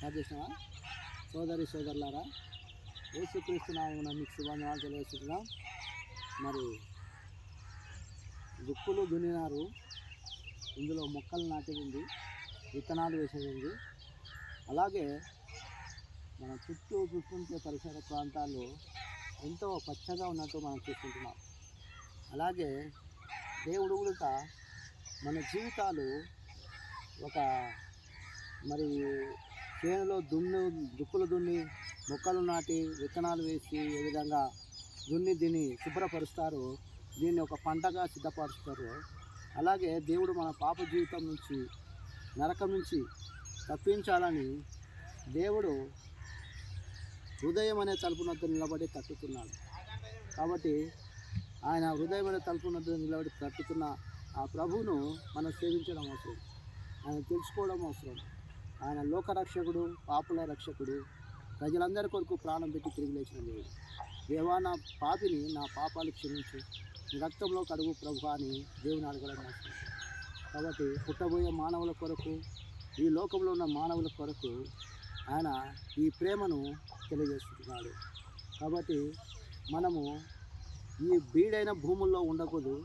Start చేసినావా? సోదరి సోదరులారా, యేసుక్రీస్తు నామమున మీకు శుభావందనాలు తెలియజేస్తున్నాం. మరి దుక్కులు దున్నినారు, ఇందులో మొక్కలు నాటి ఉంది, విత్తనాలు వేసేది ఉంది. అలాగే మన చుట్టూ చూస్తుంటే పరిసర ప్రాంతాల్లో ఎంతో పచ్చగా ఉన్నట్టు మనం చూస్తుంటున్నాం. అలాగే దేవుడు కూడా మన జీవితాలు ఒక మరి చేనులో దుక్కులు దున్ని మొక్కలు నాటి విత్తనాలు వేసి ఏ విధంగా దీన్ని శుభ్రపరుస్తారో, దీన్ని ఒక పంటగా సిద్ధపరుస్తారు. అలాగే దేవుడు మన పాప జీవితం నుంచి, నరకం నుంచి తప్పించాలని దేవుడు హృదయం అనే తలుపు వద్ద నిలబడి తట్టుతున్నాడు. కాబట్టి ఆయన హృదయం అనే తలుపు వద్ద నిలబడి తట్టుతున్న ఆ ప్రభువును మనం సేవించడం అవసరం, ఆయన తెలుసుకోవడం అవసరం. ఆయన లోకరక్షకుడు, పాపుల రక్షకుడు, ప్రజలందరి కొరకు ప్రాణం పెట్టి తిరిగి లేచిన దేవుడు. దేవా, నా పాపిని, నా పాపాలు క్షమించు, నీ రక్తంలో కడుగు ప్రభు అని దేవుని అడగడం అవసరం. కాబట్టి పుట్టబోయే మానవుల కొరకు, ఈ లోకంలో ఉన్న మానవుల కొరకు ఆయన ఈ ప్రేమను తెలియజేస్తున్నాడు. కాబట్టి మనము ఈ బీడైన భూముల్లో ఉండకూడదు.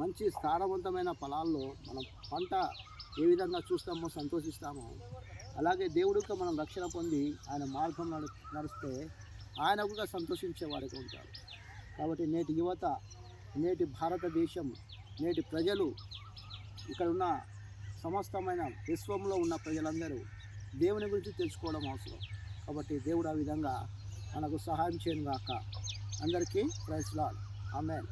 మంచి సారవంతమైన పొలాల్లో మనం పంట ఏ విధంగా చూస్తామో, సంతోషిస్తామో, అలాగే దేవుడికి మనం రక్షణ పొంది ఆయన మార్గం నడిస్తే ఆయన కూడా సంతోషించేవాడిగా ఉంటాడు. కాబట్టి నేటి యువత, నేటి భారతదేశం, నేటి ప్రజలు, ఇక్కడ ఉన్న సమస్తమైన విశ్వంలో ఉన్న ప్రజలందరూ దేవుని గురించి తెలుసుకోవడం అవసరం. కాబట్టి దేవుడు ఆ విధంగా మనకు సహాయం చేయను గాక. అందరికీ ప్రైజ్ లార్డ్. ఆమేన్.